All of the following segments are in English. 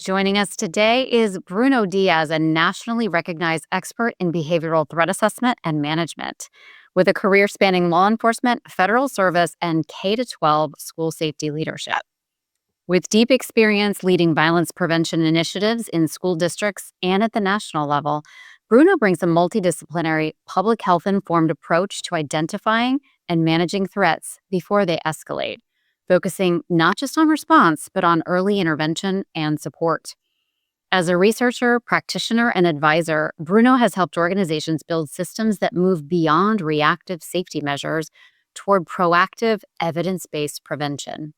Joining us today is Bruno Dias, a nationally recognized expert in behavioral threat assessment and management. With a career spanning law enforcement, federal service, and K 12 school safety leadership. With deep experience leading violence prevention initiatives in school districts and at the national level, Bruno brings a multidisciplinary, public health informed approach to identifying and managing threats before they escalate, focusing not just on response, but on early intervention and support. As a researcher, practitioner, and advisor, Bruno has helped organizations build systems that move beyond reactive safety measures toward proactive, evidence based prevention.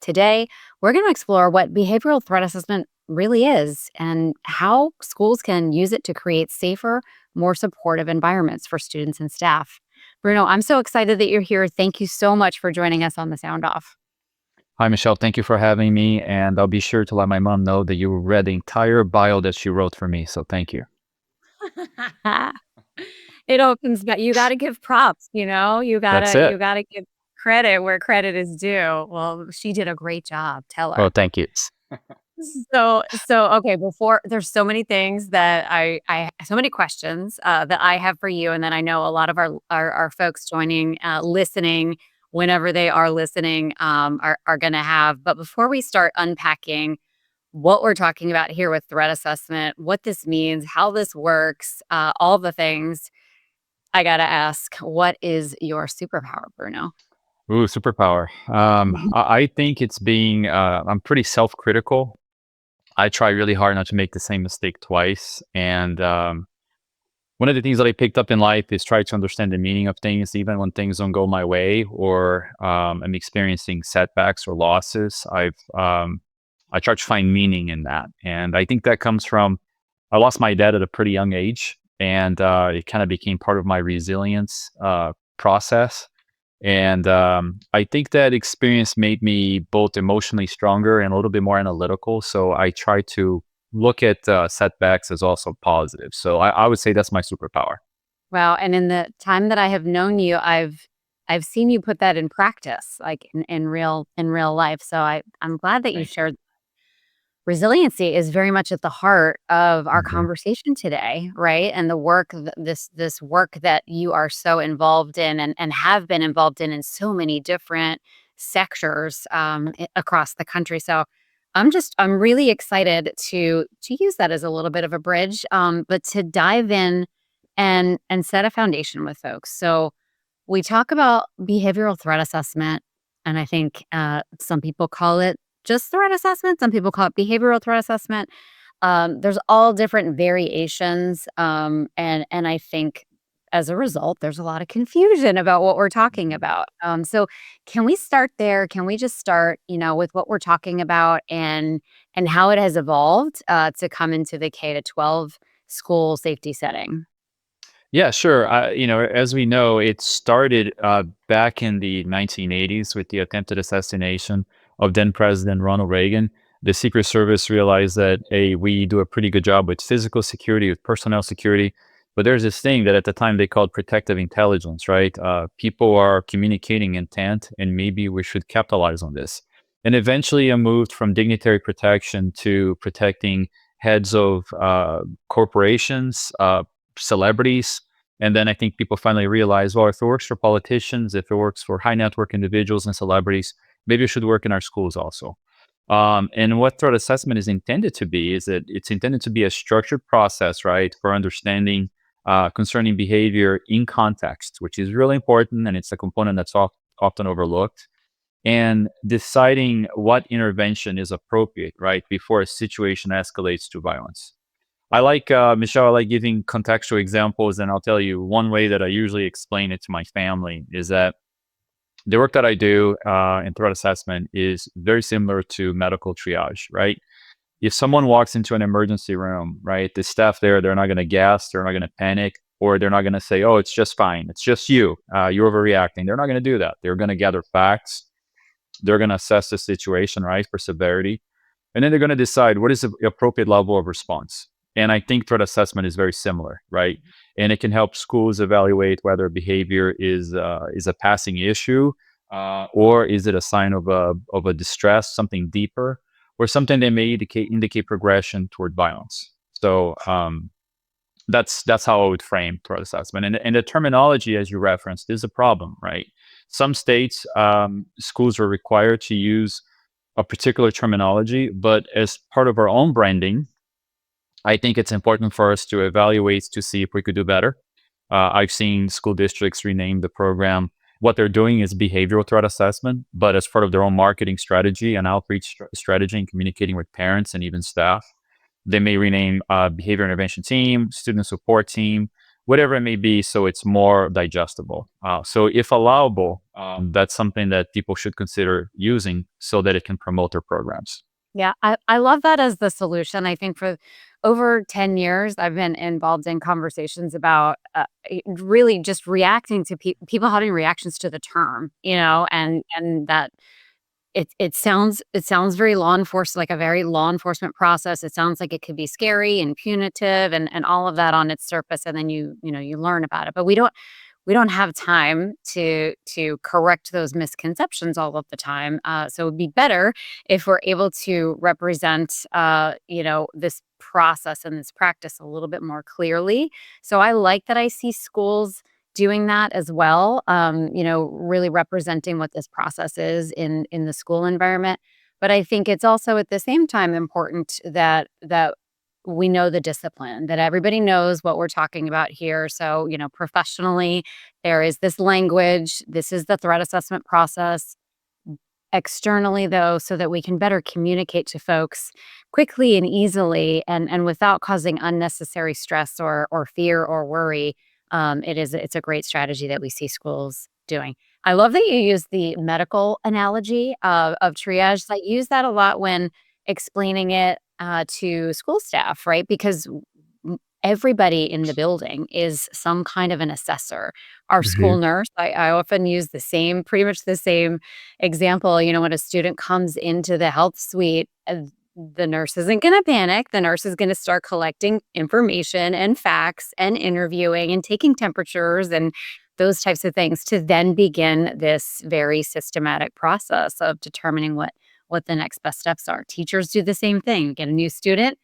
Today, we're going to explore what behavioral threat assessment really is and how schools can use it to create safer, more supportive environments for students and staff. Bruno, I'm so excited that you're here. Thank you so much for joining us on the Sound Off. Hi, Michelle. Thank you for having me. And I'll be sure to let my mom know that you read the entire bio that she wrote for me. So thank you. It opens, but you got to give props, you That's gotta, it. you gotta give credit where credit is due. Well, she did a great job. Tell Well, her. thank you. So okay, before there's so many things that I so many questions that I have for you, and then I know a lot of our folks joining, listening, whenever they are listening, are going to have. But before we start unpacking what we're talking about here with threat assessment, what this means, how this works, all the things, I gotta ask, what is your superpower, Bruno? Ooh, superpower. I think it's being, I'm pretty self critical. I try really hard not to make the same mistake twice. And one of the things that I picked up in life is try to understand the meaning of things, even when things don't go my way or I'm experiencing setbacks or losses. I try to find meaning in that. And I think that comes from, I lost my dad at a pretty young age, and it kind of became part of my resilience process. And I think that experience made me both emotionally stronger and a little bit more analytical. So I try to look at setbacks as also positive. So I would say that's my superpower. Wow, and in the time that I have known you, I've seen you put that in practice, like in real life. So I'm glad that you Thank you. shared. Resiliency is very much at the heart of our Mhm. conversation today, right? And the work, this work that you are so involved in and have been involved in so many different sectors across the country. So I'm really excited to use that as a little bit of a bridge, but to dive in and set a foundation with folks. So we talk about behavioral threat assessment, and I think some people call it just threat assessment. Some people call it behavioral threat assessment. There's all different variations, and I think as a result, there's a lot of confusion about what we're talking Mhm. about. So, can we start there? Can we just start, with what we're talking about and how it has evolved to come into the K to 12 school safety setting? Yeah, sure. As we know, it started back in the 1980s with the attempted assassination of then President Ronald Reagan. The Secret Service realized that, hey, we do a pretty good job with physical security, with personnel security. But there's this thing that at the time they called protective intelligence, right? People are communicating intent, and maybe we should capitalize on this. And eventually, I moved from dignitary protection to protecting heads of corporations, celebrities. And then I think people finally realize, well, if it works for politicians, if it works for high network individuals and celebrities, maybe it should work in our schools also. And what threat assessment is intended to be is that it's intended to be a structured process, right, for understanding concerning behavior in context, which is really important, and it's a component that's often overlooked. And deciding what intervention is appropriate, right, before a situation escalates to violence. I like, Michelle, I like giving contextual examples, and I'll tell you one way that I usually explain it to my family is that the work that I do in threat assessment is very similar to medical triage, right? If someone walks into an emergency room, right, the staff there, they're not going to gasp, they're not going to panic, or they're not going to say, oh, it's just fine. It's just you. You're overreacting. They're not going to do that. They're going to gather facts. They're going to assess the situation, right, for severity. And then they're going to decide what is the appropriate level of response. And I think threat assessment is very similar, right? And it can help schools evaluate whether behavior is a passing issue, or is it a sign of a distress, something deeper, or something that may indicate progression toward violence. So that's how I would frame threat assessment. And the terminology, as you referenced, is a problem, right? Some states, schools are required to use a particular terminology, but as part of our own branding, I think it's important for us to evaluate to see if we could do better. I've seen school districts rename the program. What they're doing is behavioral threat assessment, but as part of their own marketing strategy and outreach strategy and communicating with parents and even staff, they may rename behavior intervention team, student support team, whatever it may be, so it's more digestible. So if allowable, that's something that people should consider using so that it can promote their programs. Yeah, I love that as the solution. I think for over 10 years, I've been involved in conversations about really just reacting to people having reactions to the term, and that it sounds very law enforcement, like a very law enforcement process. It sounds like it could be scary and punitive and all of that on its surface, and then you learn about it. But we don't have time to correct those misconceptions all of the time. So it would be better if we're able to represent, this process and this practice a little bit more clearly. So I like that I see schools doing that as well. Really representing what this process is in the school environment. But I think it's also at the same time important that we know the discipline, that everybody knows what we're talking about here. So, professionally, there is this language, this is the threat assessment process. Externally, though, so that we can better communicate to folks quickly and easily and without causing unnecessary stress or fear or worry. It's a great strategy that we see schools doing. I love that you use the medical analogy of triage. I use that a lot when explaining it to school staff, right? Because everybody in the building is some kind of an assessor. Our school Mhm. nurse, I often use pretty much the same example. When a student comes into the health suite, the nurse isn't going to panic. The nurse is going to start collecting information and facts and interviewing and taking temperatures and those types of things to then begin this very systematic process of determining what the next best steps are. Teachers do the same thing. Get a new student,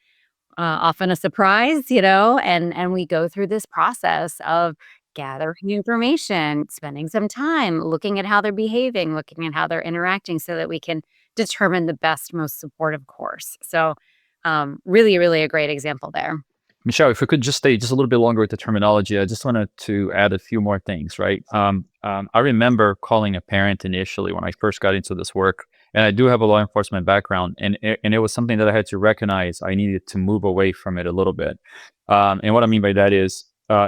often a surprise, and we go through this process of gathering information, spending some time looking at how they're behaving, looking at how they're interacting so that we can determine the best, most supportive course. So, really, really a great example there. Michelle, if we could just stay just a little bit longer with the terminology, I just wanted to add a few more things, right? I remember calling a parent initially when I first got into this work, and I do have a law enforcement background, and it was something that I had to recognize I needed to move away from it a little bit. And what I mean by that is,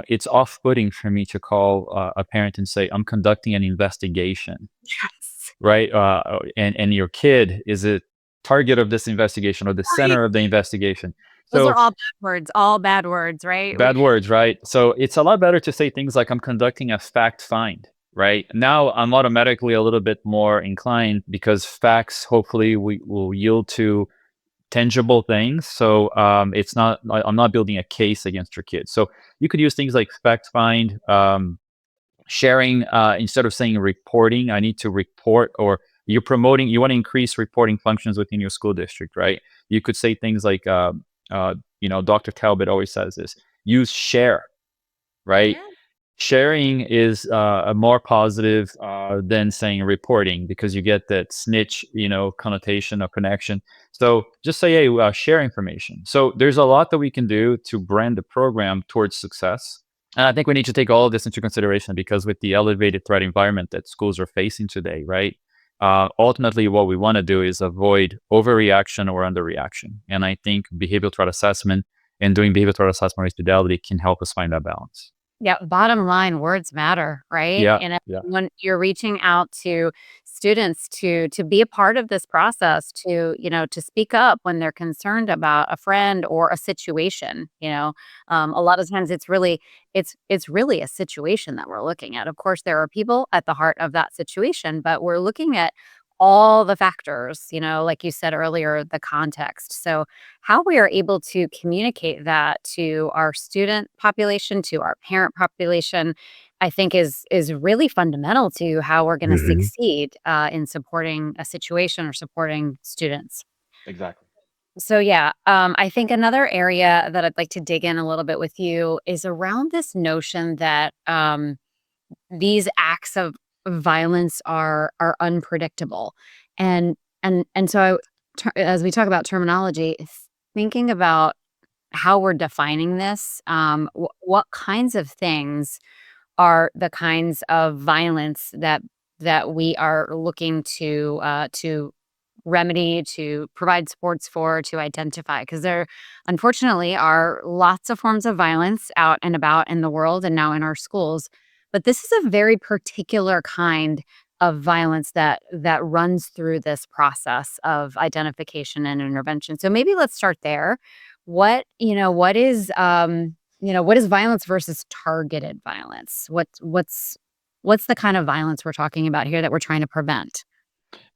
it's off-putting for me to call a parent and say, "I'm conducting an investigation," Yes. right? And your kid is a target of this investigation or the Right. center of the investigation. Those are So all bad words, right? bad words, right? So it's a lot better to say things like I'm conducting a fact find, right? Now I'm automatically a little bit more inclined because facts hopefully we will yield to tangible things. So I'm not building a case against your kids. So you could use things like fact find, sharing, instead of saying reporting, I need to report, or you want to increase reporting functions within your school district, right? You could say things like, Dr. Talbot always says this, use share, right? Yeah. Sharing is a more positive than saying reporting because you get that snitch, connotation or connection. So just say, hey, share information. So there's a lot that we can do to brand the program towards success. And I think we need to take all of this into consideration because with the elevated threat environment that schools are facing today, right? Ultimately, what we want to do is avoid overreaction or underreaction. And I think behavioral threat assessment and doing behavioral threat assessment with fidelity can help us find that balance. Yeah, bottom line, words matter, right? Yeah, And yeah. when you're reaching out to students to be a part of this process, to speak up when they're concerned about a friend or a situation, a lot of times it's really a situation that we're looking at. Of course, there are people at the heart of that situation, but we're looking at all the factors, like you said earlier, the context. So how we are able to communicate that to our student population, to our parent population, I think is really fundamental to how we're going to Mhm. succeed in supporting a situation or supporting students. Exactly. So yeah, I think another area that I'd like to dig in a little bit with you is around this notion that these acts of violence are unpredictable, and as we talk about terminology, thinking about how we're defining this, what kinds of things are the kinds of violence that we are looking to remedy, to provide supports for, to identify, because there unfortunately are lots of forms of violence out and about in the world and now in our schools. But this is a very particular kind of violence that runs through this process of identification and intervention. So maybe let's start there. What is violence versus targeted violence? What's the kind of violence we're talking about here that we're trying to prevent?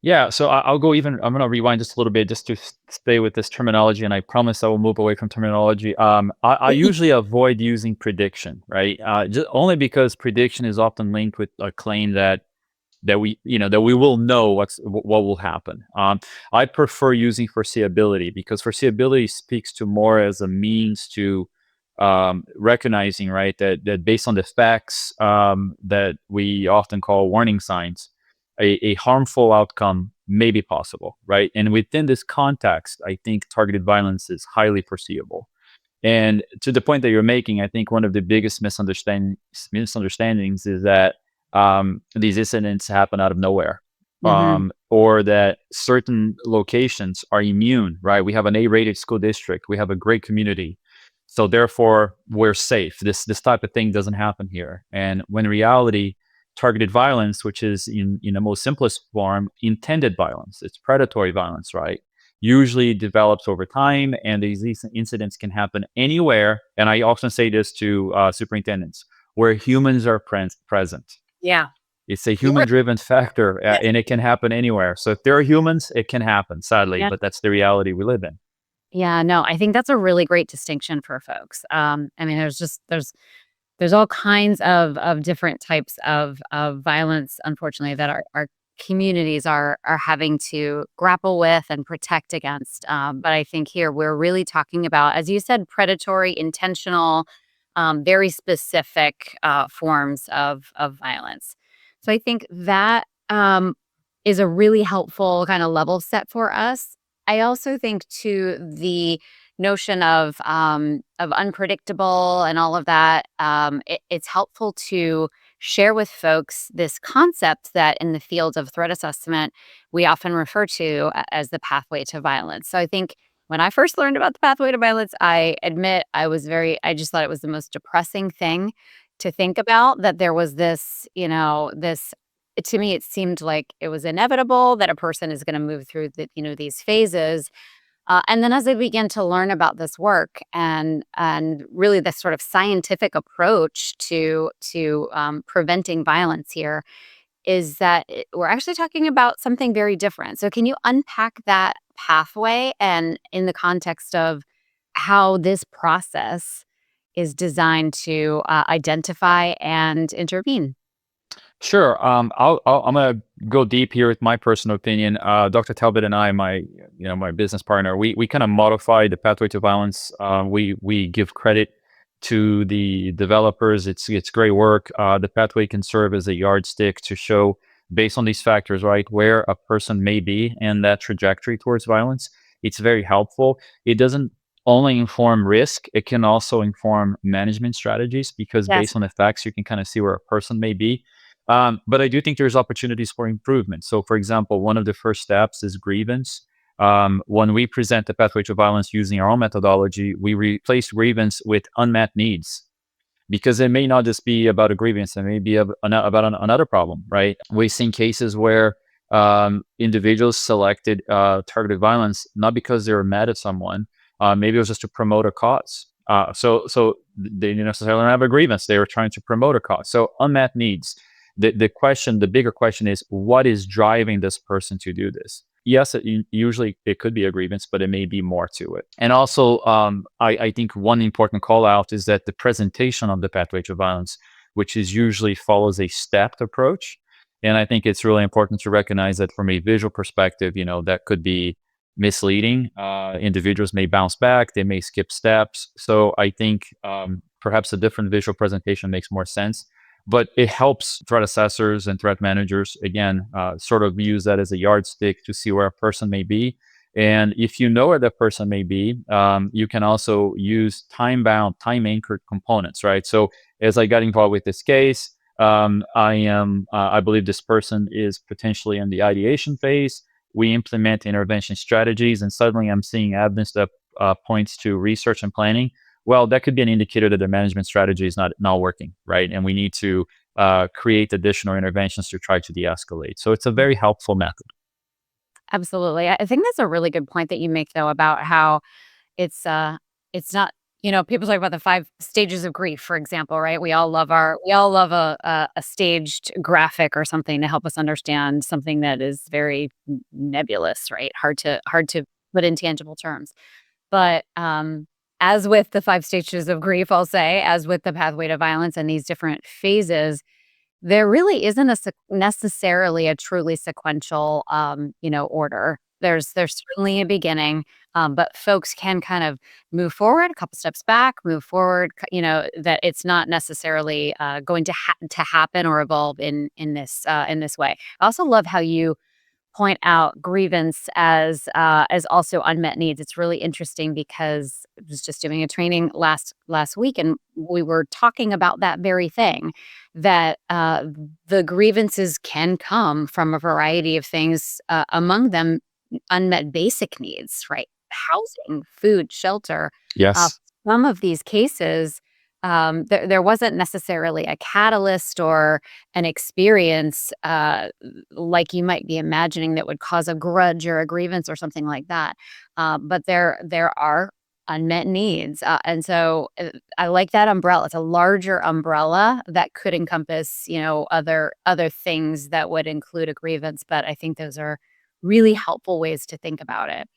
Yeah, so I'll go even. I'm gonna rewind just a little bit just to stay with this terminology, and I promise I will move away from terminology. I usually avoid using prediction, right? Just only because prediction is often linked with a claim that we will know what will happen. I prefer using foreseeability because foreseeability speaks to more as a means to recognizing, right, that based on the facts that we often call warning signs, a harmful outcome may be possible, right? And within this context, I think targeted violence is highly foreseeable. And to the point that you're making, I think one of the biggest misunderstandings is that these incidents happen out of nowhere, Mhm. or that certain locations are immune. Right? We have an A-rated school district. We have a great community, so therefore we're safe. This type of thing doesn't happen here. And when in reality, targeted violence, which is in the most simplest form, intended violence, it's predatory violence, right? Usually develops over time, and these incidents can happen anywhere. And I often say this to superintendents, where humans are present. Yeah. It's a You're human-driven factor, and it can happen anywhere. So if there are humans, it can happen, sadly, yeah. but that's the reality we live in. Yeah, no, I think that's a really great distinction for folks. I mean, there's all kinds of different types of violence, unfortunately, that our communities are having to grapple with and protect against. But I think here we're really talking about, as you said, predatory, intentional, very specific forms of violence. So I think that is a really helpful kind of level set for us. I also think too the notion of unpredictable and all of that, it's helpful to share with folks this concept that in the field of threat assessment, we often refer to as the pathway to violence. So I think when I first learned about the pathway to violence, I admit I just thought it was the most depressing thing to think about, that there was this, to me, it seemed like it was inevitable that a person is going to move through these phases, and then as I began to learn about this work and really this sort of scientific approach to preventing violence here, is that we're actually talking about something very different. So can you unpack that pathway and in the context of how this process is designed to identify and intervene? Sure. I'm gonna go deep here with my personal opinion. Dr. Talbot and I, my business partner, we kind of modified the pathway to violence. We give credit to the developers. It's great work. The pathway can serve as a yardstick to show, based on these factors, right, where a person may be in that trajectory towards violence. It's very helpful. It doesn't only inform risk; it can also inform management strategies because Yes. based on the facts, you can kind of see where a person may be. But I do think there's opportunities for improvement. So, for example, one of the first steps is grievance. When we present the pathway to violence using our own methodology, we replace grievance with unmet needs because it may not just be about a grievance, it may be about another problem, right? We've seen cases where individuals selected targeted violence not because they were mad at someone, maybe it was just to promote a cause. So they didn't necessarily have a grievance; they were trying to promote a cause. So unmet needs. The bigger question is, what is driving this person to do this? Yes, usually it could be a grievance, but it may be more to it. And also, I think one important call out is that the presentation of the pathway to violence, which is usually follows a stepped approach. And I think it's really important to recognize that from a visual perspective, that could be misleading. Individuals may bounce back, they may skip steps. So I think perhaps a different visual presentation makes more sense. But it helps threat assessors and threat managers, again, sort of use that as a yardstick to see where a person may be. And if you know where that person may be, you can also use time bound, time anchored components, right? So as I got involved with this case, I believe this person is potentially in the ideation phase. We implement intervention strategies, and suddenly I'm seeing evidence that points to research and planning. Well, that could be an indicator that the management strategy is not working, right? And we need to create additional interventions to try to de-escalate. So it's a very helpful method. Absolutely. I think that's a really good point that you make, though, about how it's it's not, people talk about the 5 stages of grief, for example, right? We all love a staged graphic or something to help us understand something that is very nebulous, right? Hard to put in tangible terms. But as with the 5 stages of grief, I'll say, as with the pathway to violence and these different phases, there really isn't necessarily a truly sequential, order. There's certainly a beginning, but folks can kind of move forward, a couple steps back, move forward, that it's not necessarily, going to happen or evolve in this way. I also love how you point out grievance as also unmet needs. It's really interesting because I was just doing a training last week, and we were talking about that very thing, that the grievances can come from a variety of things, among them unmet basic needs, right? Housing, food, shelter. Uh, Yes. some of these cases, there wasn't necessarily a catalyst or an experience, like you might be imagining, that would cause a grudge or a grievance or something like that. But there are unmet needs, and so I like that umbrella. It's a larger umbrella that could encompass, other things that would include a grievance. But I think those are really helpful ways to think about it.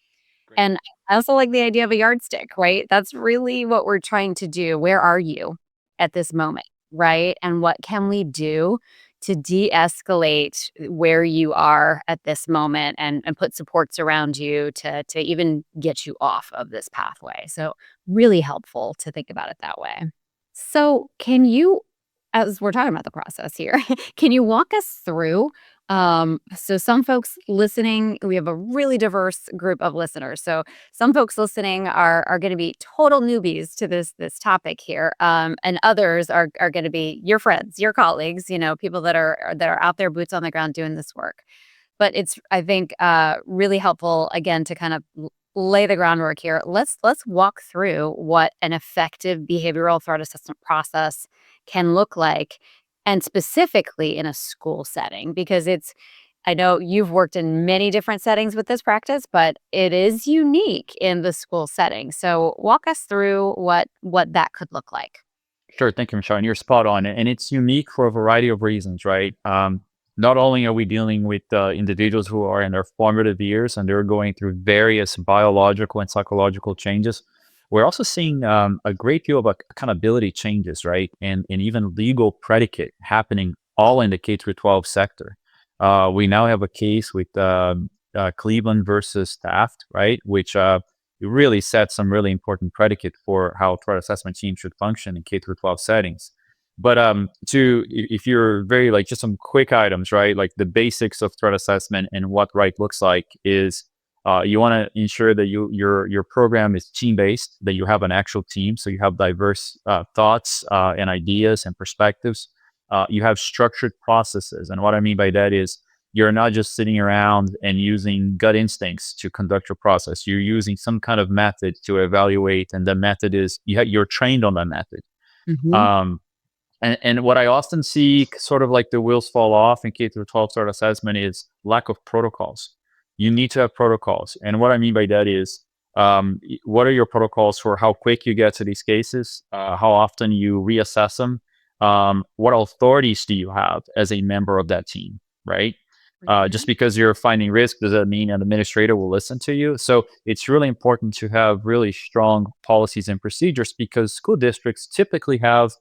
Great. And I also like the idea of a yardstick, right? That's really what we're trying to do. Where are you at this moment, right? And what can we do to de-escalate where you are at this moment, and put supports around you to even get you off of this pathway. So really helpful to think about it that way. So can you, as we're talking about the process here, can you walk us through, so some folks listening, we have a really diverse group of listeners. So some folks listening are going to be total newbies to this topic here, and others are going to be your friends, your colleagues, people that are out there, boots on the ground, doing this work. But it's, I think, really helpful, again, to kind of lay the groundwork here. Let's walk through what an effective behavioral threat assessment process can look like, and specifically in a school setting, because I know you've worked in many different settings with this practice, but it is unique in the school setting. So walk us through what that could look like. Sure. Thank you, Michelle. And you're spot on. And it's unique for a variety of reasons, right? Not only are we dealing with individuals who are in their formative years and they're going through various biological and psychological changes, we're also seeing a great deal of accountability changes, right? And even legal predicate happening all in the K through 12 sector. We now have a case with Cleveland versus Taft, right? Which it really sets some really important predicate for how threat assessment teams should function in K through 12 settings. But if you're very like just some quick items, right? Like the basics of threat assessment and what right looks like is you want to ensure that your program is team based, that you have an actual team, so you have diverse thoughts and ideas and perspectives. You have structured processes, and what I mean by that is you're not just sitting around and using gut instincts to conduct your process. You're using some kind of method to evaluate, and the method is you're trained on that method. Hmm. Um, and what I often see, sort of like the wheels fall off in K through 12 sort of assessment, is lack of protocols. You need to have protocols, and what I mean by that is, what are your protocols for how quick you get to these cases, how often you reassess them, what authorities do you have as a member of that team, right? Just because you're finding risk doesn't mean an administrator will listen to you. So it's really important to have really strong policies and procedures, because school districts typically have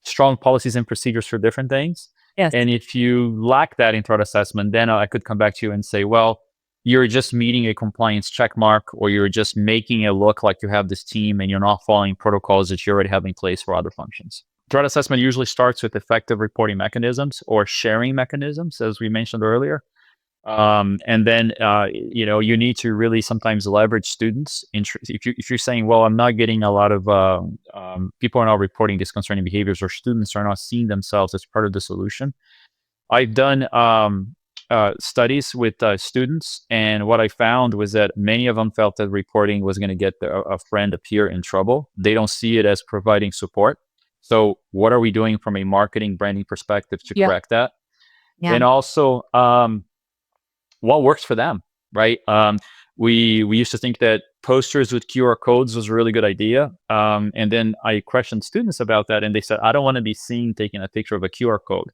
strong policies and procedures for different things. Yes. And if you lack that in threat assessment, then I could come back to you and say, well, you're just meeting a compliance check mark, or you're just making it look like you have this team and you're not following protocols that you already have in place for other functions. Threat assessment usually starts with effective reporting mechanisms or sharing mechanisms, as we mentioned earlier. And then you need to really sometimes leverage students. If you're saying, well, I'm not getting a lot of people are not reporting these concerning behaviors, or students are not seeing themselves as part of the solution. I've done studies with students, and what I found was that many of them felt that reporting was going to get a friend, a peer in trouble. They don't see it as providing support. So, what are we doing from a marketing branding perspective to Yeah. correct that? Yeah. And also, what works for them, right? We used to think that posters with QR codes was a really good idea, and then I questioned students about that, and they said, "I don't want to be seen taking a picture of a QR code."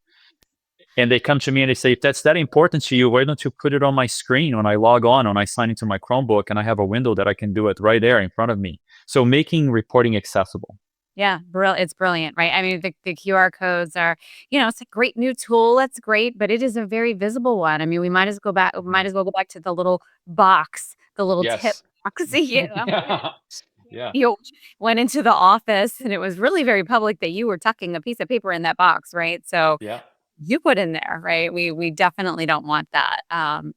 And they come to me and they say, "If that's that important to you, why don't you put it on my screen when I log on, when I sign into my Chromebook, and I have a window that I can do it right there in front of me?" So making reporting accessible. Yeah, it's brilliant, right? I mean, the QR codes are, it's a great new tool. That's great, but it is a very visible one. I mean, we Mhm. might as well go back to the little box, the little tip Yes. box. Yeah. Yeah. You went into the office and it was really very public that you were tucking a piece of paper in that box, right? So Yeah. you put in there, right? We definitely don't want that.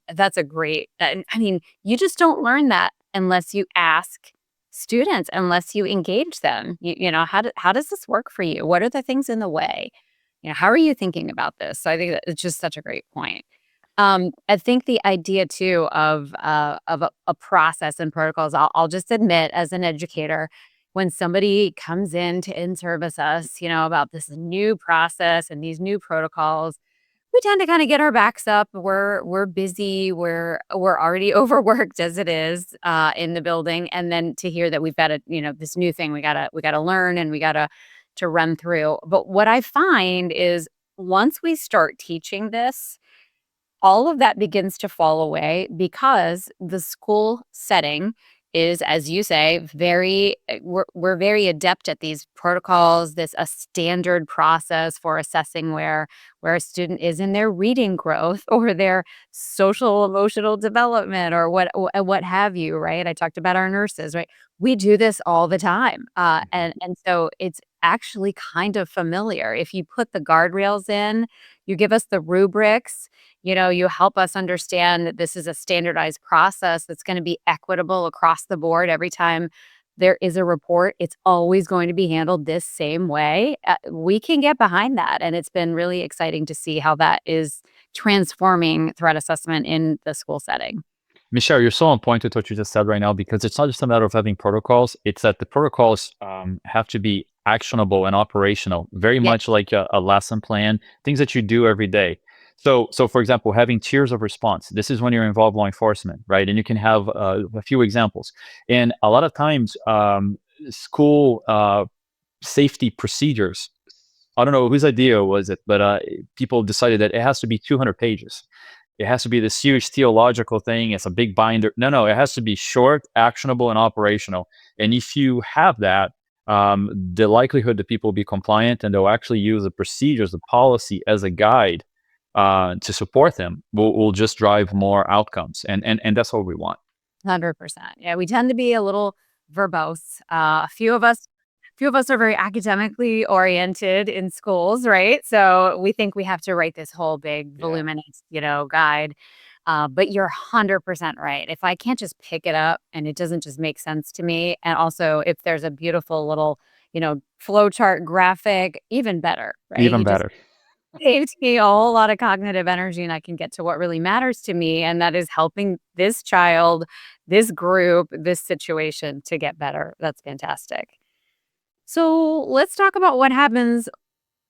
That's a great. And I mean, you just don't learn that unless you ask students, unless you engage them. How does this work for you? What are the things in the way? How are you thinking about this? So I think that it's just such a great point. I think the idea too of a process and protocols. I'll just admit, as an educator, when somebody comes in to in-service us, about this new process and these new protocols, we tend to kind of get our backs up. We're busy. We're already overworked as it is in the building, and then to hear that we've got this new thing we gotta learn, and we gotta to run through. But what I find is once we start teaching this, all of that begins to fall away because the school setting is, as you say, we're very adept at these protocols, this a standard process for assessing where a student is in their reading growth or their social emotional development or what have you, right? I talked about our nurses, right? We do this all the time. Mhm. And so it's actually kind of familiar. If you put the guardrails in, you give us the rubrics, you help us understand that this is a standardized process that's going to be equitable across the board. Every time there is a report, it's always going to be handled this same way. We can get behind that. And it's been really exciting to see how that is transforming threat assessment in the school setting. Michelle, you're so on point with what you just said right now, because it's not just a matter of having protocols. It's that the protocols have to be actionable and operational, very Yeah. much like a lesson plan, things that you do every day. So for example, having tiers of response. This is when you're involved law enforcement, right? And you can have a few examples. And a lot of times, school safety procedures. I don't know whose idea was it, but people decided that it has to be 200 pages. It has to be this huge theological thing. It's a big binder. No, no, it has to be short, actionable, and operational. And if you have that, the likelihood that people will be compliant and they'll actually use the procedures, the policy as a guide to support them will just drive more outcomes. And that's what we want. 100%. Yeah, we tend to be a little verbose. A few of us are very academically oriented in schools, right? So we think we have to write this whole big Yeah. voluminous, guide. But you're 100% right. If I can't just pick it up and it doesn't just make sense to me, and also if there's a beautiful little, flow chart graphic, even better, right? Even You just better. saves me a whole lot of cognitive energy, and I can get to what really matters to me, and that is helping this child, this group, this situation to get better. That's fantastic. So let's talk about what happens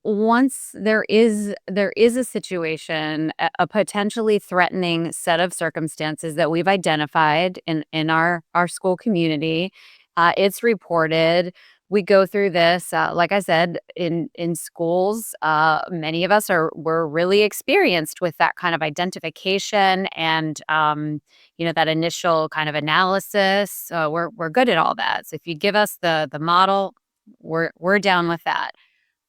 once there is a situation, a potentially threatening set of circumstances that we've identified in our school community. It's reported. We go through this, like I said, in schools. Many of us we're really experienced with that kind of identification and that initial kind of analysis. We're good at all that. So if you give us the model, we're down with that.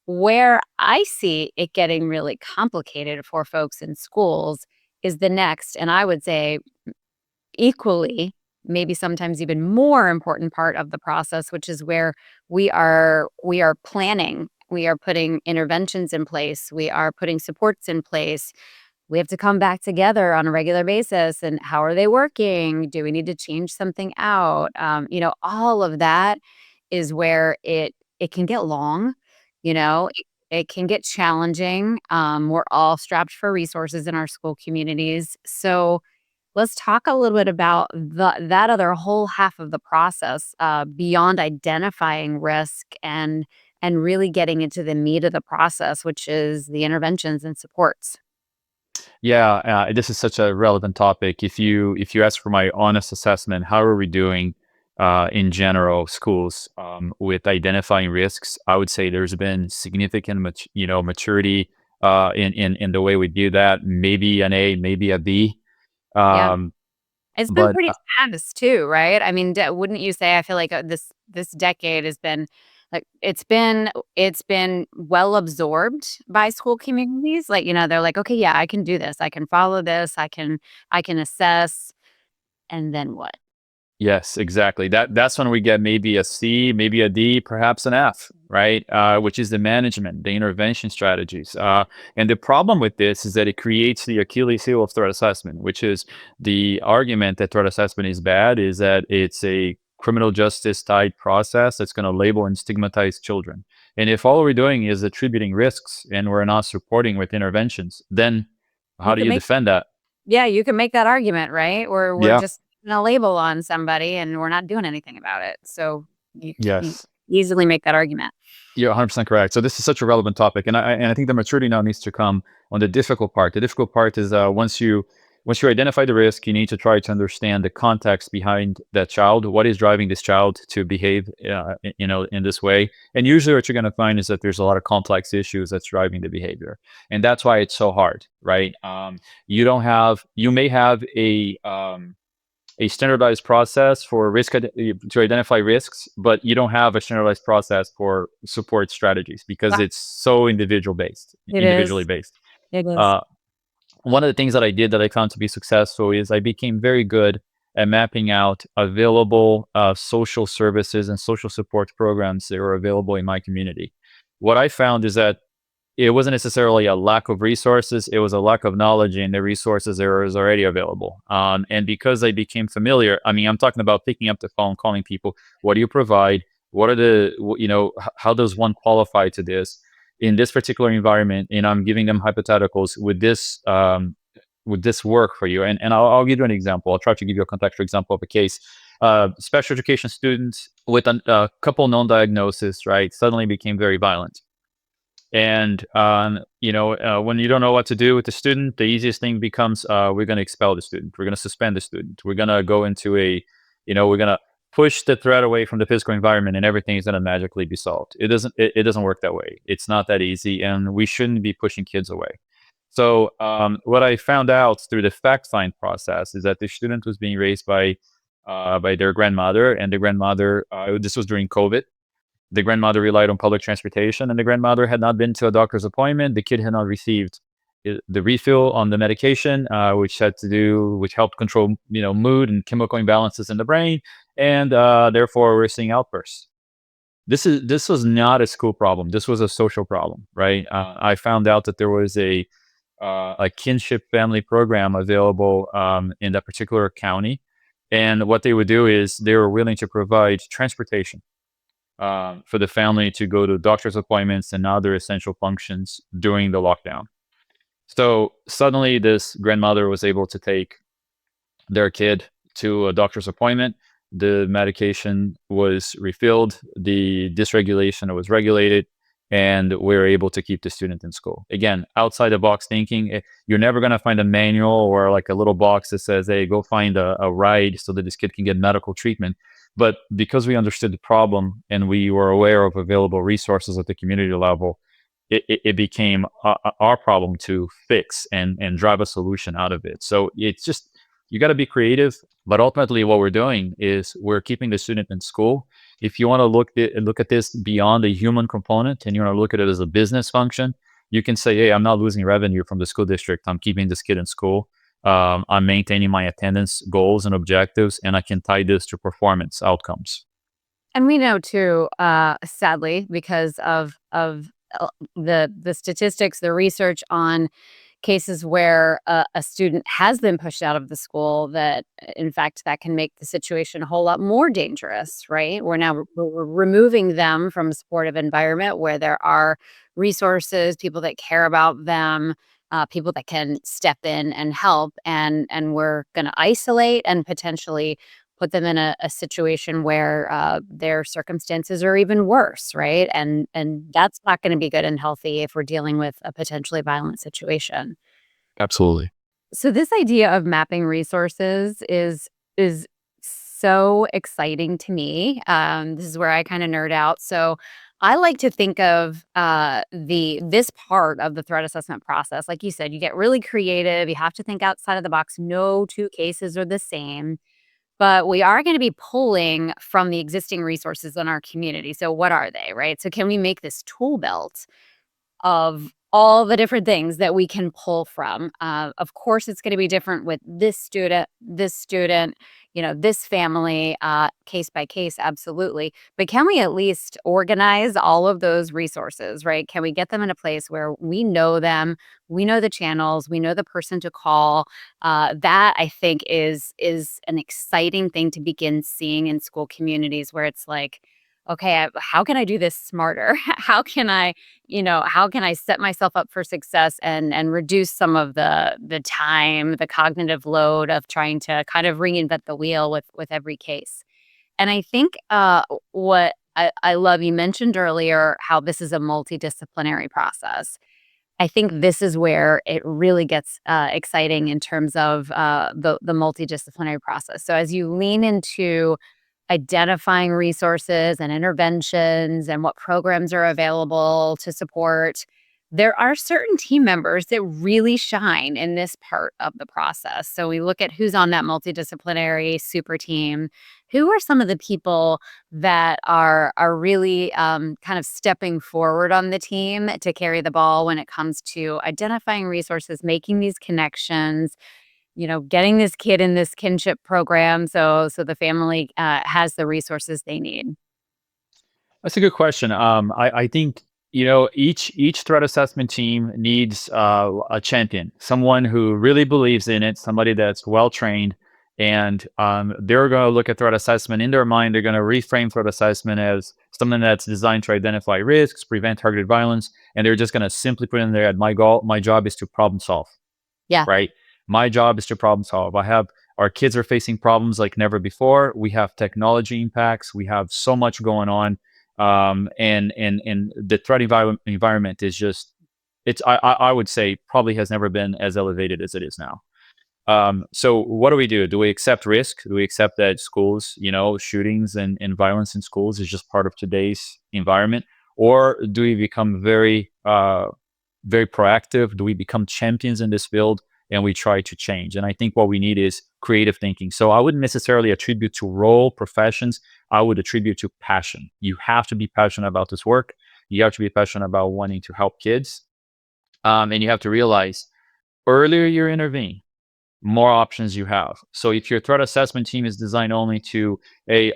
Where I see it getting really complicated for folks in schools is the next, and I would say equally, maybe sometimes even more important part of the process, which is where we are planning, we are putting interventions in place, we are putting supports in place. We have to come back together on a regular basis, and how are they working? Do we need to change something out? All of that is where it can get long, it can get challenging. We're all strapped for resources in our school communities. So let's talk a little bit about that other whole half of the process, beyond identifying risk and really getting into the meat of the process, which is the interventions and supports. Yeah, this is such a relevant topic. If you ask for my honest assessment, how are we doing in general schools with identifying risks? I would say there's been significant, maturity in the way we do that. Maybe an A, maybe a B. Yeah. Um, It's been but pretty fast too, right? I mean, wouldn't you say? I feel like this decade has been like it's been well absorbed by school communities. Like, they're like, okay, yeah, I can do this. I can follow this. I can assess, and then what? Yes, exactly. That's when we get maybe a C, maybe a D, perhaps an F, right? Which is the management, the intervention strategies. And the problem with this is that it creates the Achilles heel of threat assessment, which is the argument that threat assessment is bad, is that it's a criminal justice tied process that's going to label and stigmatize children. And if all we're doing is attributing risks and we're not supporting with interventions, then You how do can you make defend that? Yeah, you can make that argument, right? We're Yeah. just putting a label on somebody and we're not doing anything about it. So you Yes. easily make that argument. You're 100% correct. So this is such a relevant topic, and I think the maturity now needs to come on the difficult part. The difficult part is once you identify the risk, you need to try to understand the context behind that child. What is driving this child to behave, in this way? And usually, what you're going to find is that there's a lot of complex issues that's driving the behavior, and that's why it's so hard, right? You may have a standardized process for to identify risks, but you don't have a standardized process for support strategies because Ah, it's so it individually is. based. It is. Uh, One of the things that I did that I found to be successful is I became very good at mapping out available social services and social support programs that were available in my community. What I found is that it wasn't necessarily a lack of resources, it was a lack of knowledge in the resources that was already available. And because I became familiar, I mean, I'm talking about picking up the phone, calling people, what do you provide? What are how does one qualify to this in this particular environment? And I'm giving them hypotheticals would this work for you? And I'll give you an example. I'll try to give you a contextual example of a case. Special education students with a couple known diagnoses, right, suddenly became very violent. And when you don't know what to do with the student, the easiest thing becomes we're going to expel the student. We're going to suspend the student. We're going to go into we're going to push the threat away from the physical environment, and everything is going to magically be solved. It doesn't work that way. It's not that easy, and we shouldn't be pushing kids away. So what I found out through the fact find process is that the student was being raised by their grandmother, and the grandmother. This was during COVID. The grandmother relied on public transportation, and the grandmother had not been to a doctor's appointment. The kid had not received the refill on the medication, which helped control, mood and chemical imbalances in the brain, and therefore we're seeing outbursts. This was not a school problem. This was a social problem, right? I found out that there was a kinship family program available in that particular county, and what they would do is they were willing to provide transportation for the family to go to doctor's appointments and other essential functions during the lockdown. So suddenly, this grandmother was able to take their kid to a doctor's appointment. The medication was refilled, the dysregulation was regulated, and we were able to keep the student in school. Again, outside the box thinking, you're never going to find a manual or like a little box that says, hey, go find a ride so that this kid can get medical treatment. But because we understood the problem and we were aware of available resources at the community level, it became our problem to fix and drive a solution out of it. So it's just, you got to be creative, but ultimately what we're doing is we're keeping the student in school. If you want to look at this beyond the human component and you want to look at it as a business function, you can say, hey, I'm not losing revenue from the school district, I'm keeping this kid in school. I'm maintaining my attendance goals and objectives, and I can tie this to performance outcomes. And we know too, sadly, because of the statistics, the research on cases where a student has been pushed out of the school, that in fact that can make the situation a whole lot more dangerous, right? We're removing them from a supportive environment where there are resources, people that care about them, people that can step in and help, and we're going to isolate and potentially put them in a situation where their circumstances are even worse, right? And that's not going to be good and healthy if we're dealing with a potentially violent situation. Absolutely. So this idea of mapping resources is so exciting to me. This is where I kind of nerd out. So I like to think of the this part of the threat assessment process. Like you said, you get really creative. You have to think outside of the box. No two cases are the same, but we are going to be pulling from the existing resources in our community. So what are they, right? So can we make this tool belt of all the different things that we can pull from? Of course, it's going to be different with this student, this family, case by case, absolutely. But can we at least organize all of those resources, right? Can we get them in a place where we know them, we know the channels, we know the person to call? That I think is an exciting thing to begin seeing in school communities, where it's like, okay, how can I do this smarter? How can I set myself up for success and reduce some of the time, the cognitive load of trying to kind of reinvent the wheel with every case? And I think what I love, you mentioned earlier how this is a multidisciplinary process. I think this is where it really gets exciting in terms of the multidisciplinary process. So as you lean into identifying resources and interventions and what programs are available to support, there are certain team members that really shine in this part of the process. So we look at who's on that multidisciplinary super team. Who are some of the people that are really kind of stepping forward on the team to carry the ball when it comes to identifying resources, making these connections, getting this kid in this kinship program so the family has the resources they need. That's a good question. I think each threat assessment team needs a champion, someone who really believes in it, somebody that's well trained, and they're going to look at threat assessment in their mind. They're going to reframe threat assessment as something that's designed to identify risks, prevent targeted violence, and they're just going to simply put in there, my goal, my job is to problem solve, Yeah. right? My job is to problem solve. Our kids are facing problems like never before. We have technology impacts. We have so much going on, and the threat environment is just I would say probably has never been as elevated as it is now. So what do we do? Do we accept risk? Do we accept that schools, shootings and violence in schools is just part of today's environment, or do we become very proactive? Do we become champions in this field and we try to change? And I think what we need is creative thinking. So I wouldn't necessarily attribute to role professions. I would attribute to passion. You have to be passionate about this work. You have to be passionate about wanting to help kids. And you have to realize earlier you intervene, more options you have. So if your threat assessment team is designed only to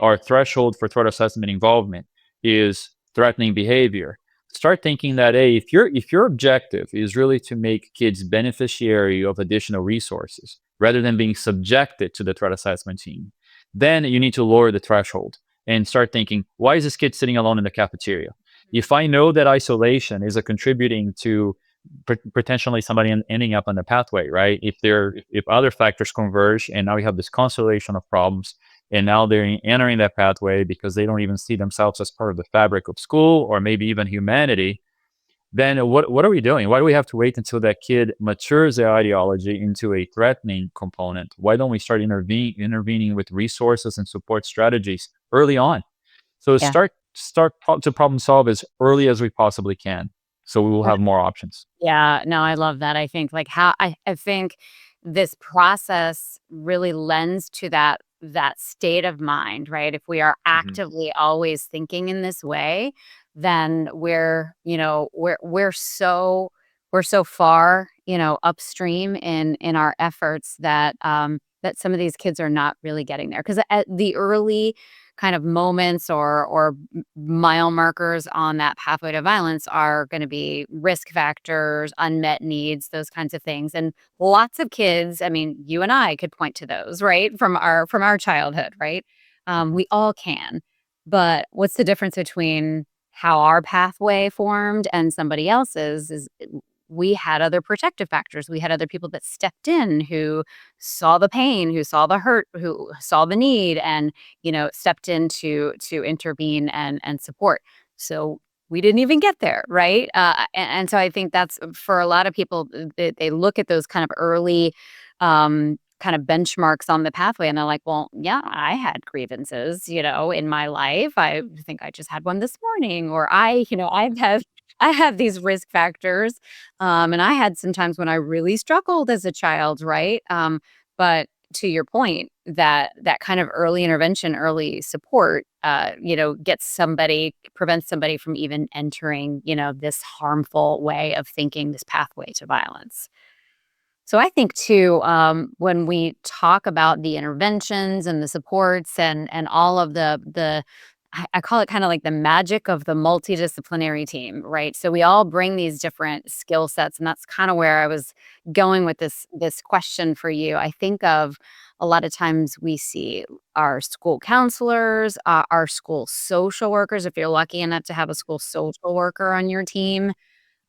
our threshold for threat assessment involvement is threatening behavior, start thinking that if your objective is really to make kids beneficiary of additional resources rather than being subjected to the threat assessment team, then you need to lower the threshold and start thinking, why is this kid sitting alone in the cafeteria? If I know that isolation is a contributing to potentially somebody ending up on the pathway, right? If other factors converge, and now we have this constellation of problems, and now they're entering that pathway because they don't even see themselves as part of the fabric of school or maybe even humanity, then what are we doing? Why do we have to wait until that kid matures their ideology into a threatening component? Why don't we start intervening with resources and support strategies early on? So Yeah. to problem solve as early as we possibly can, so we will have more options. Yeah, no, I love that. I think like how I think this process really lends to that state of mind, right? If we are Mhm. actively always thinking in this way, then we're so we're so far, upstream in our efforts that some of these kids are not really getting there. Because at the early kind of moments or mile markers on that pathway to violence are going to be risk factors, unmet needs, those kinds of things. And lots of kids, I mean, you and I could point to those, right? From our childhood, right? Mhm. We all can. But what's the difference between how our pathway formed and somebody else's is we had other protective factors. We had other people that stepped in who saw the pain, who saw the hurt, who saw the need and, stepped in to intervene and support. So we didn't even get there, right? And so I think that's for a lot of people, they look at those kind of early kind of benchmarks on the pathway and they're like, well, yeah, I had grievances, in my life. I think I just had one this morning, or I have these risk factors. And I had some times when I really struggled as a child, right? But to your point, that kind of early intervention, early support, prevents somebody from even entering, this harmful way of thinking, this pathway to violence. So I think too, when we talk about the interventions and the supports and all of I call it kind of like the magic of the multidisciplinary team, right? So we all bring these different skill sets, and that's kind of where I was going with this question for you. I think of a lot of times we see our school counselors, our school social workers. If you're lucky enough to have a school social worker on your team,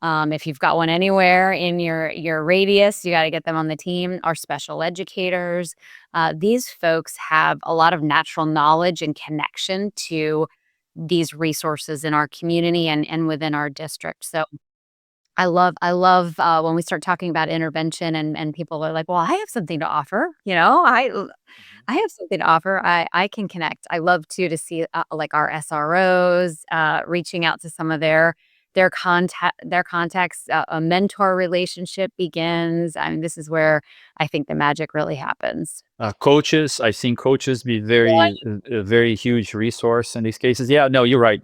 if you've got one anywhere in your radius, you gotta get them on the team. Our special educators, these folks have a lot of natural knowledge and connection to these resources in our community and within our district. So I love, when we start talking about intervention and people are like, "Well, I have something to offer," Mhm. I have something to offer. I can connect. I love to see, like, our SROs, reaching out to some of their contacts, a mentor relationship begins. I mean, this is where I think the magic really happens. Coaches, I've seen coaches be a very huge resource in these cases. Yeah, no, you're right.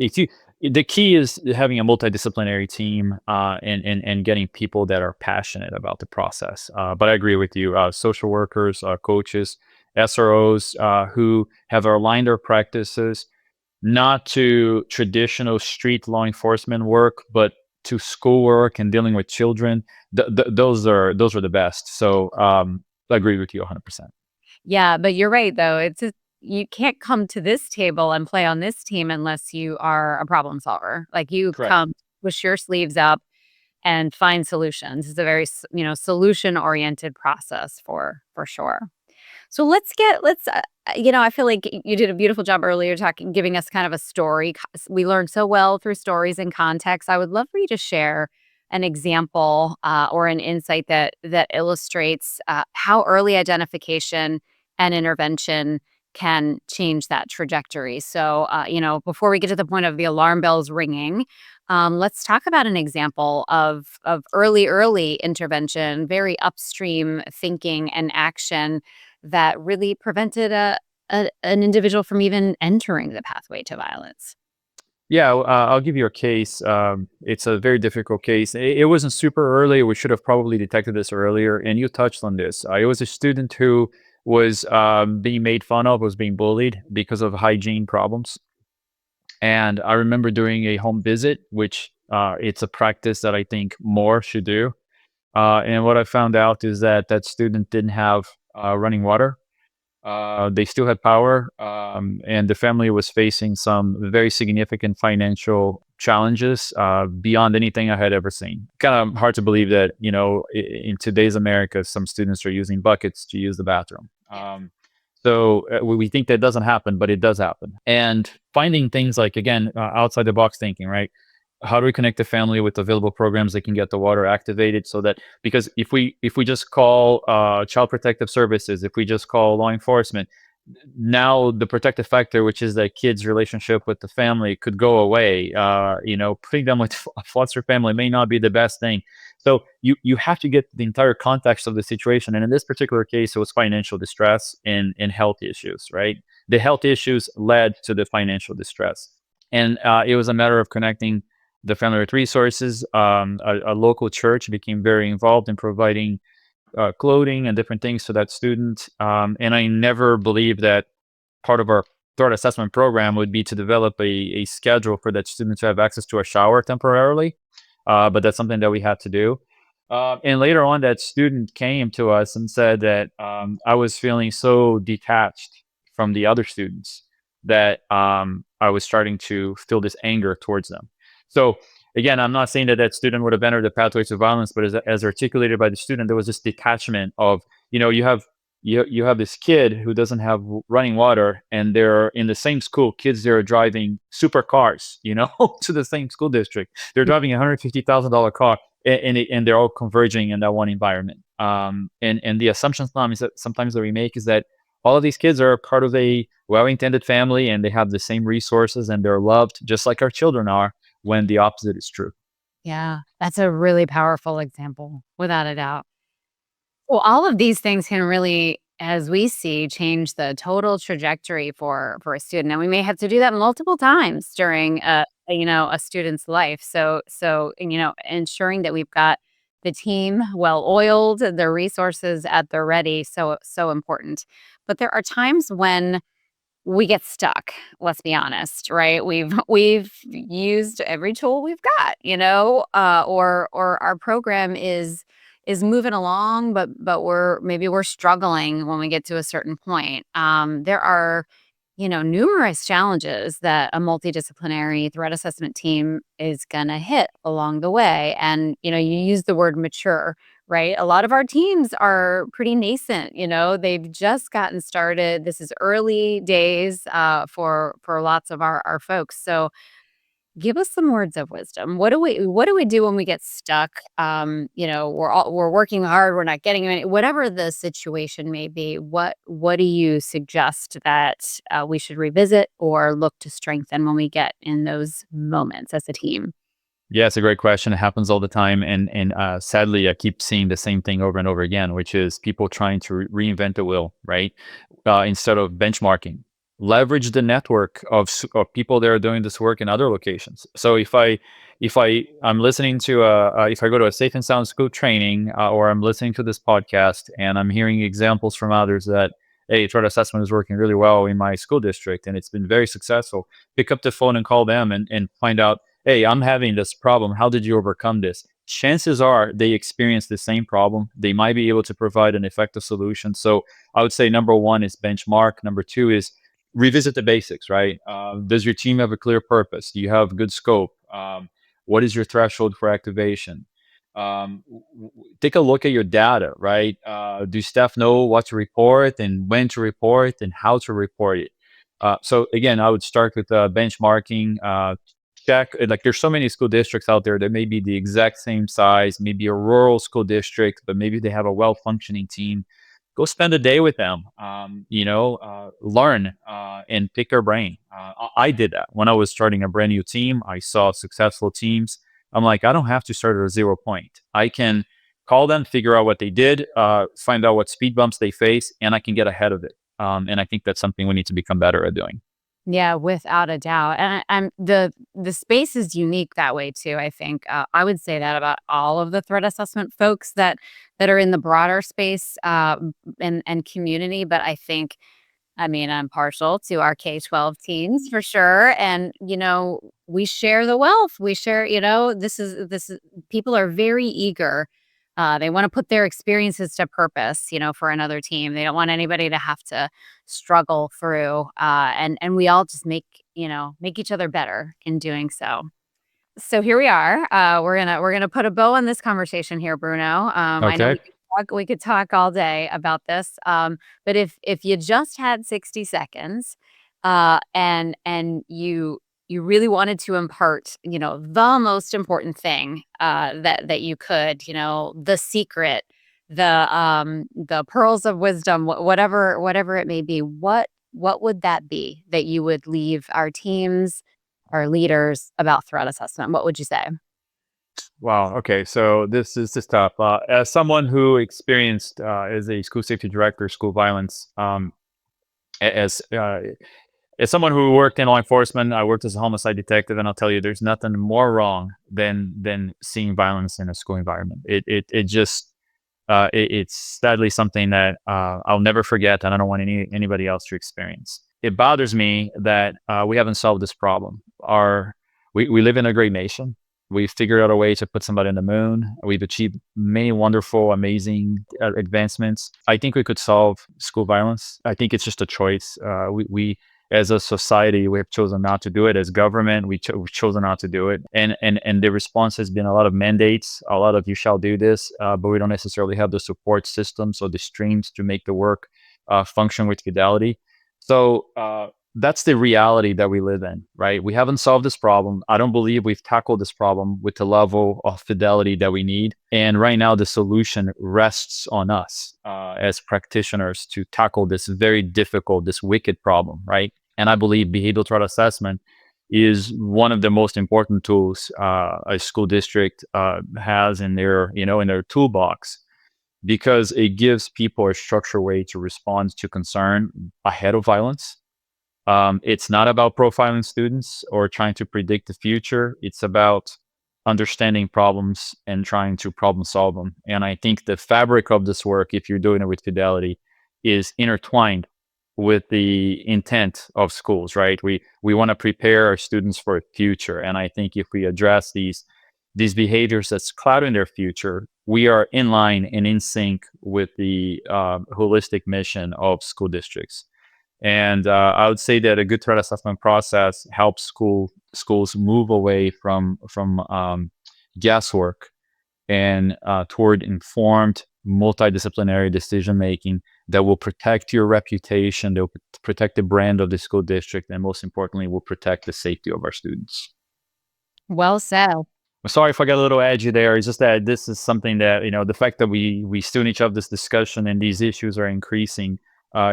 The key is having a multidisciplinary team and getting people that are passionate about the process. But I agree with you. Social workers, coaches, SROs who have aligned their practices not to traditional street law enforcement work, but to schoolwork and dealing with children. Those are the best. So I agree with you 100%. Yeah, but you're right, though. It's just you can't come to this table and play on this team unless you are a problem solver. Like, you Correct. come, push your sleeves up, and find solutions. It's a very solution-oriented process for sure. So I feel like you did a beautiful job earlier giving us kind of a story. We learn so well through stories and context. I would love for you to share an example or an insight that illustrates how early identification and intervention can change that trajectory. So, before we get to the point of the alarm bells ringing, let's talk about an example of early intervention, very upstream thinking and action that really prevented an individual from even entering the pathway to violence. Yeah, I'll give you a case. It's a very difficult case. It wasn't super early. We should have probably detected this earlier. And you touched on this. It was a student who was being made fun of, was being bullied because of hygiene problems. And I remember doing a home visit, which it's a practice that I think more should do. And what I found out is that that student didn't have running water. They still had power, and the family was facing some very significant financial challenges beyond anything I had ever seen. Kind of hard to believe that, in today's America, some students are using buckets to use the bathroom. Yes. So we think that doesn't happen, but it does happen. And finding things like, again, outside the box thinking, right? How do we connect the family with available programs that can get the water activated so that, because if we just call child protective services, if we just call law enforcement, now the protective factor, which is that kid's relationship with the family, could go away. Putting them with a foster family may not be the best thing. So you have to get the entire context of the situation. And in this particular case, it was financial distress and health issues, right? The health issues led to the financial distress. And it was a matter of connecting the Family with Resources, a local church became very involved in providing clothing and different things to that student. And I never believed that part of our threat assessment program would be to develop a schedule for that student to have access to a shower temporarily. But that's something that we had to do. And later on, that student came to us and said that I was feeling so detached from the other students that I was starting to feel this anger towards them. So again, I'm not saying that that student would have entered the pathways of violence, but as articulated by the student, there was this detachment of, you have this kid who doesn't have running water, and they're in the same school. Kids that are driving supercars, to the same school district. They're driving $150,000 car, and they're all converging in that one environment. And the assumption sometimes that we make is that all of these kids are part of a well-intended family, and they have the same resources, and they're loved just like our children are. When the opposite is true. Yeah, that's a really powerful example, without a doubt. Well, all of these things can really, as we see, change the total trajectory for a student, and we may have to do that multiple times during a student's life. So ensuring that we've got the team well oiled, the resources at the ready, so important. But there are times when we get stuck, let's be honest, right? We've used every tool we've got, or our program is moving along, but we're struggling when we get to a certain point. There are, numerous challenges that a multidisciplinary threat assessment team is gonna hit along the way. And, you use the word mature, right? A lot of our teams are pretty nascent, they've just gotten started. This is early days for lots of our folks. So give us some words of wisdom. What do we do when we get stuck? We're working hard, we're not getting any, whatever the situation may be. What do you suggest that we should revisit or look to strengthen when we get in those moments as a team? Yeah, it's a great question. It happens all the time, and sadly, I keep seeing the same thing over and over again, which is people trying to reinvent the wheel, right? Instead of benchmarking, leverage the network of people that are doing this work in other locations. So I'm listening to if I go to a safe and sound school training, or I'm listening to this podcast and I'm hearing examples from others that, hey, threat assessment is working really well in my school district and it's been very successful. Pick up the phone and call them and find out, hey, I'm having this problem. How did you overcome this? Chances are they experience the same problem. They might be able to provide an effective solution. So I would say number one is benchmark. Number two is revisit the basics, right? Does your team have a clear purpose? Do you have good scope? What is your threshold for activation? Take a look at your data, right? Do staff know what to report and when to report and how to report it? So again, I would start with benchmarking. Check, like, there's so many school districts out there that may be the exact same size, maybe a rural school district, but maybe they have a well-functioning team. Go spend a day with them, learn and pick their brain. I did that when I was starting a brand new team. I saw successful teams. I'm like, I don't have to start at a 0 point. I can call them, figure out what they did, find out what speed bumps they face, and I can get ahead of it. And I think that's something we need to become better at doing. Yeah, without a doubt. And I'm the space is unique that way too, I think. I would say that about all of the threat assessment folks that are in the broader space, and community. But I mean, I'm partial to our K-12 teams for sure. And, we share the wealth. We share, this is people are very eager. They want to put their experiences to purpose, for another team. They don't want anybody to have to struggle through. And we all just make each other better in doing so. So here we are. We're gonna put a bow on this conversation here, Bruno. I know Okay. we could talk all day about this. But if you just had 60 seconds, and you really wanted to impart, the most important thing that you could, the secret, the pearls of wisdom, whatever it may be, what would that be that you would leave our teams, our leaders about threat assessment? What would you say? Wow. Okay. So this is tough. As someone who experienced as a school safety director, school violence, as as someone who worked in law enforcement, I worked as a homicide detective, and I'll tell you, there's nothing more wrong than seeing violence in a school environment. It just it's sadly something that I'll never forget, and I don't want anybody else to experience. It bothers me that we haven't solved this problem. We live in a great nation. We've figured out a way to put somebody on the moon. We've achieved many wonderful, amazing advancements. I think we could solve school violence. I think it's just a choice. We as a society, we have chosen not to do it. As government, we've chosen not to do it. And the response has been a lot of mandates, a lot of you shall do this, but we don't necessarily have the support systems or the streams to make the work function with fidelity. So that's the reality that we live in, right? We haven't solved this problem. I don't believe we've tackled this problem with the level of fidelity that we need. And right now, the solution rests on us as practitioners to tackle this very difficult, this wicked problem, right? And I believe behavioral threat assessment is one of the most important tools a school district has in their, in their toolbox, because it gives people a structured way to respond to concern ahead of violence. It's not about profiling students or trying to predict the future. It's about understanding problems and trying to problem solve them. And I think the fabric of this work, if you're doing it with fidelity, is intertwined with the intent of schools, right? We want to prepare our students for a future. And I think if we address these behaviors that's clouding their future, we are in line and in sync with the holistic mission of school districts. And I would say that a good threat assessment process helps schools move away from guesswork and toward informed, multidisciplinary decision making that will protect your reputation, that will protect the brand of the school district, and most importantly, will protect the safety of our students. Well said. I'm sorry if I got a little edgy there. It's just that this is something that, the fact that we still need to have this discussion and these issues are increasing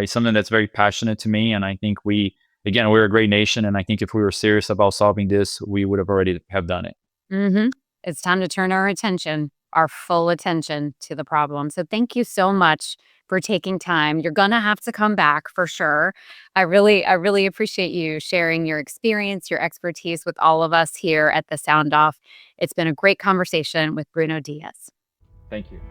is something that's very passionate to me. And I think we're a great nation. And I think if we were serious about solving this, we would have already have done it. Hmm. It's time to turn our full attention to the problem. So thank you so much for taking time. You're gonna have to come back for sure. I really appreciate you sharing your experience, your expertise with all of us here at the Sound Off. It's been a great conversation with Bruno Dias. Thank you.